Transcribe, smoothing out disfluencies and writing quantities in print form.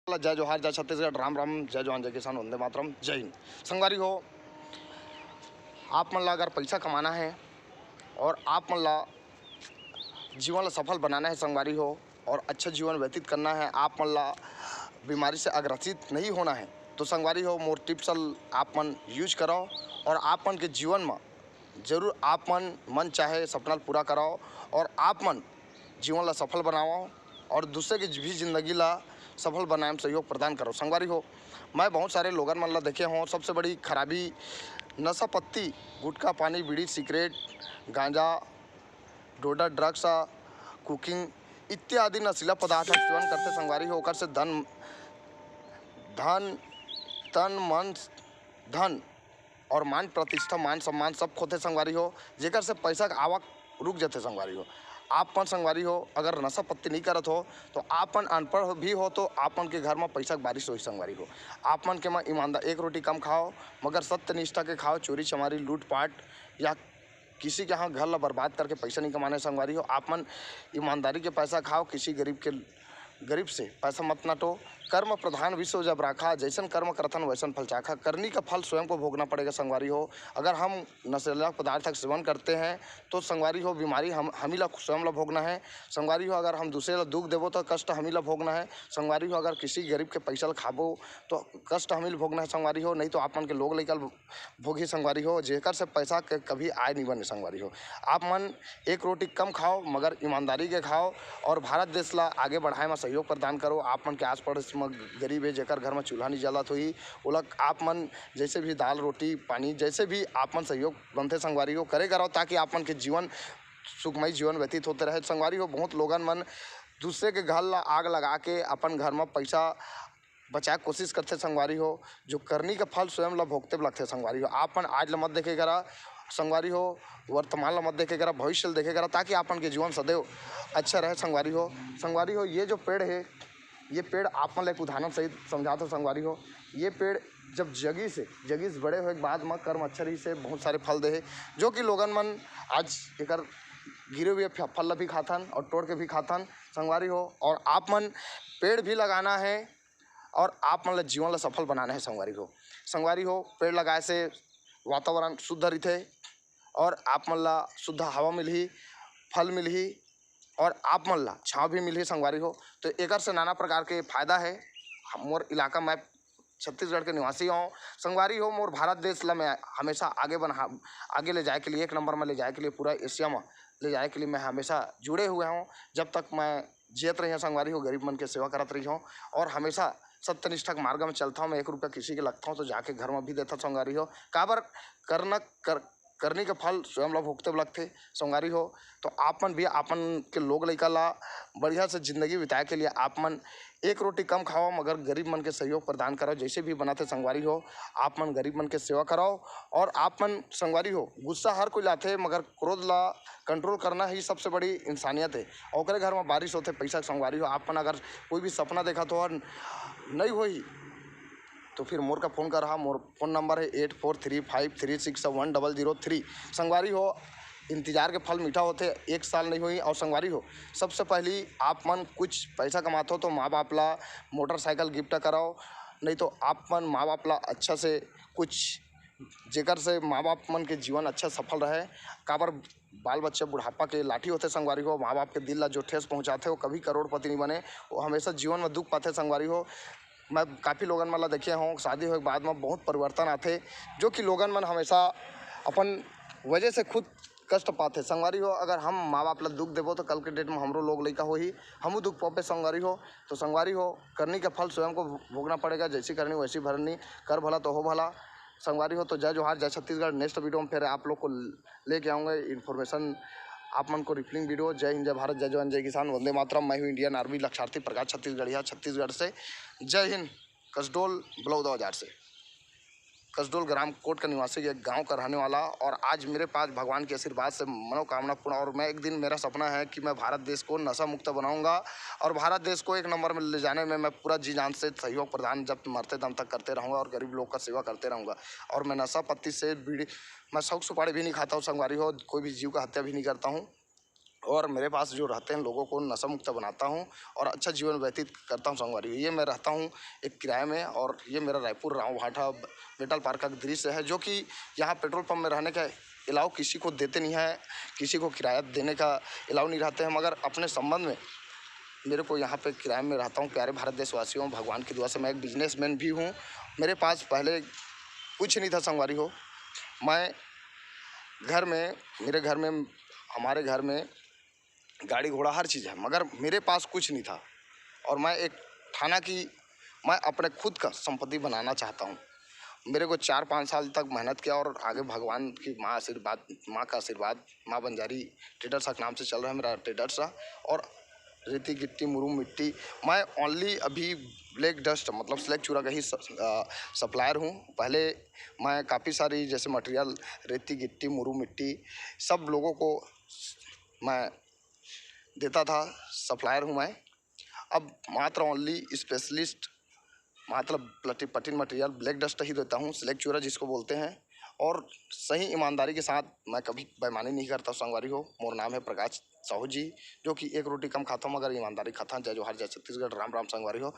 जय जोहार, जय छत्तीसगढ़, राम राम, जय जवान जय किसान, वंदे मातरम, जय हिंद। संगवारी हो, आप मन ला अगर पैसा कमाना है और आप मन ला जीवन ला सफल बनाना है संगवारी हो, और अच्छा जीवन व्यतीत करना है, आप मन ला बीमारी से अग्रसित नहीं होना है, तो संगवारी हो मोर टिप्स आप मन यूज कराओ और आप मन के जीवन में जरूर आप मन चाहे सपना पूरा कराओ और आप मन जीवन ला सफल बनाओ और दूसरे की भी जिंदगी ला सफल बनाने में सहयोग प्रदान करो। संगवारी हो, मैं बहुत सारे लोगन मन ला देखे हों, सबसे बड़ी खराबी नशा पत्ती, गुटखा, पानी, बीड़ी, सिगरेट, गांजा, डोडा, ड्रग्स, कुकिंग इत्यादि नशीला पदार्थ सेवन करते संगवारी हो। ओकर से धन तन मन धन और मान प्रतिष्ठा, मान सम्मान सब खोते संगवारी हो, जेकर से पैसा का आवक रुक जाते संगवारी हो। आप मन संगवारी हो अगर नशा पत्ती नहीं करत हो तो आप मन अनपढ़ भी हो तो आप मन के घर में पैसा की बारिश हो संगवारी हो। आप मन के में ईमानदार एक रोटी कम खाओ मगर सत्य निष्ठा के खाओ, चोरी चमारी लूटपाट या किसी के यहाँ घर ला बर्बाद करके पैसा नहीं कमाने संगवारी हो। आप मन ईमानदारी के पैसा खाओ, किसी गरीब से पैसा मत नाटो। कर्म प्रधान विश्व जब राखा, जैसन कर्म करथन वैसन फल चाखा। करनी का फल स्वयं को भोगना पड़ेगा संगवारी हो। अगर हम नशीला पदार्थ का सेवन करते हैं तो संगवारी हो बीमारी हमी ला स्वयं ला भोगना है संगवारी हो। अगर हम दूसरे ला दुख देवो तो कष्ट हमी ला भोगना है संगवारी हो। अगर किसी गरीब के पैसा ला खाबो तो कष्ट हमी ला भोगना है संगवारी हो, नहीं तो आप मन के लोग लेकर भोगी संगवारी हो, जेकर से पैसा के कभी आय नहीं बने संगवारी हो। आप मन एक रोटी कम खाओ मगर ईमानदारी के खाओ और भारत देश ला आगे बढ़ाए में सहयोग प्रदान करो। आप मन के आस पड़ोस में गरीब है जेकर घर में चूल्हा नहीं जलत हुई ओला आप मन जैसे भी दाल रोटी पानी जैसे भी आप मन सहयोग बनते संगवारी हो करे करो, ताकि आप मन के जीवन सुखमय जीवन व्यतीत होते रहे संगवारी हो। बहुत लोगन मन दूसरे के घर ला आग लगा के अपन घर में पैसा बचाए कोशिश करते संगवारी हो, जो करनी का फल स्वयं ला भोगते लगते संगवारी हो। आप मन आज ला मत देखे करा संगवारी हो, वर्तमान ला मत देखे करा, भविष्य देखे करा, ताकि आपन के जीवन सदैव अच्छा रहे संगवारी हो। संगवारी हो, ये जो पेड़ है ये पेड़ आप मन एक उदाहरण सहित समझाता संगवारी हो। ये पेड़ जब जगी से बड़े हुए के बाद में कर्मच्छरी से बहुत सारे फल दे है, जो कि लोगन मन आज एक गिरे हुए फल भी खाथन और तोड़ के भी खाथन संगवारी हो। और आप मन पेड़ भी लगाना है और आप मन जीवन ला सफल बनाना है संगवारी हो। संगवारी हो, पेड़ लगाए से वातावरण शुद्ध रहते और आप मन ला शुद्ध हवा मिलही, फल मिलही और आप मन ला छाँव भी मिलही संगवारी हो। तो एकर से नाना प्रकार के फायदा है। मोर इलाका मैं छत्तीसगढ़ के निवासी हूँ संगवारी हो। मोर भारत देश ला मैं हमेशा आगे ले जाए के लिए, एक नंबर में ले जाए के लिए, पूरा एशिया में ले जाए के लिए मैं हमेशा जुड़े हुए हूँ। जब तक मैं जियत रही हूँ संगवारी हो, गरीब मन के सेवा करत रही हूँ और हमेशा सत्यनिष्ठा के मार्ग में चलता हूँ। मैं 1 रुपया किसी के लगता हूँ तो जाके घर में भी देता संगवारी हो। काबर करनी के फल स्वयं ला भोगते लगते संगवारी हो। तो आप मन भी आपन के लोग लइका ला बढ़िया से जिंदगी बिताए के लिए आप मन 1 रोटी कम खाओ मगर गरीब मन के सहयोग प्रदान करो, जैसे भी बनाते संगवारी हो। आप मन गरीब मन के सेवा कराओ और आप मन संगवारी हो गुस्सा हर कोई लाते मगर क्रोध ला कंट्रोल करना ही सबसे बड़ी इंसानियत है। और घर में बारिश होते पैसा संगवारी हो। आप मन अगर कोई भी सपना देखा तो और नहीं होई तो फिर मोर का फ़ोन कर रहा। मोर फ़ोन नंबर है 8435361003 संगवारी हो। इंतजार के फल मीठा होते, 1 साल नहीं हुई। और संगवारी हो, सबसे पहली आप मन कुछ पैसा कमाते हो तो माँ बाप ला मोटरसाइकिल गिफ्ट कराओ, नहीं तो आप मन माँ बाप ला अच्छा से कुछ जेकर से माँ बाप मन के जीवन अच्छा सफल रहे। काबर बाल बच्चे बुढ़ापा के लाठी होते संगवारी हो। माँ बाप के दिल ला जो ठेस पहुँचाते हो कभी करोड़पति नहीं बने, वो हमेशा जीवन में दुख पाते संगवारी हो। मैं काफ़ी लोगन मन ला देखे हूँ शादी होने के बाद में बहुत परिवर्तन आते, जो कि लोगन मन हमेशा अपन वजह से खुद कष्ट पाते संगवारी हो। अगर हम माँ बाप ला दुख देवो तो कल के डेट में हमरो लोग लइका हो ही हमू दुख पापे संगवारी हो। तो संगवारी हो, करनी का फल स्वयं को भोगना पड़ेगा, जैसी करनी वैसी भरनी, कर भला तो हो भला संगवारी हो। तो जय जोहार, जय छत्तीसगढ़। नेक्स्ट वीडियो में फिर आप लोग को लेके आऊँगा इन्फॉर्मेशन आप मन को रिप्लिंग वीडियो। जय हिंद, जय भारत, जय जवान जय किसान, वंदे मातरम। मैं हूँ इंडियन आर्मी लक्षार्थी प्रकाश छत्तीसगढ़िया, छत्तीसगढ़ से। जय हिंद। कसडोल ब्लॉक 2000 से, कसडोल ग्राम कोट का निवासी, एक गांव का रहने वाला। और आज मेरे पास भगवान के आशीर्वाद से मनोकामना पूर्ण, और मैं एक दिन मेरा सपना है कि मैं भारत देश को नशा मुक्त बनाऊंगा और भारत देश को 1 नंबर में ले जाने में मैं पूरा जी जान से सहयोग प्रदान जब मरते दम तक करते रहूँगा और गरीब लोग का सेवा करते रहूँगा। और मैं नशा पत्ती से बीड़ी, मैं शौक सुपाड़ी भी नहीं खाता हूँ संगवारी हो, कोई भी जीव का हत्या भी नहीं करता हूँ और मेरे पास जो रहते हैं लोगों को नशा मुक्त बनाता हूँ और अच्छा जीवन व्यतीत करता हूँ संगवारी। ये मैं रहता हूँ एक किराए में, और ये मेरा रायपुर राव भाठा मेटल पार्क का दृश्य है, जो कि यहाँ पेट्रोल पंप में रहने का अलाउ किसी को देते नहीं है, किसी को किराया देने का अलाउ नहीं रहते हैं। मगर अपने संबंध में मेरे को यहाँ पे किराए में रहता हूँ। प्यारे भारत देशवासियों, भगवान की दुआ से मैं एक बिजनेसमैन भी हूँ। मेरे पास पहले कुछ नहीं था संगवारी हो। मैं घर में, मेरे घर में, हमारे घर में गाड़ी घोड़ा हर चीज़ है, मगर मेरे पास कुछ नहीं था। और मैं एक ठाना कि मैं अपने खुद का संपत्ति बनाना चाहता हूँ। मेरे को 4-5 साल तक मेहनत किया, और आगे भगवान की माँ का आशीर्वाद, माँ बंजारी ट्रेडर्स के नाम से चल रहा है मेरा ट्रेडर्स। और रेती गिट्टी मुरूम मिट्टी, मैं ओनली अभी ब्लैक डस्ट मतलब स्लैग चूरा का ही सप्लायर हूँ। पहले मैं काफ़ी सारी जैसे मटेरियल रेती गिट्टी मुरूम मिट्टी सब लोगों को मैं देता था, सप्लायर हूँ मैं। अब मात्र ओनली स्पेशलिस्ट मतलब पटिन मटेरियल ब्लैक डस्ट ही देता हूँ, स्लैग चूरा जिसको बोलते हैं। और सही ईमानदारी के साथ मैं कभी बेईमानी नहीं करता संगवारी हो। मोर नाम है प्रकाश साहू जी, जो कि एक रोटी कम खाता हूँ मगर ईमानदारी खाता हूँ। जय जोहार, जय छत्तीसगढ़, राम राम संगवारी हो।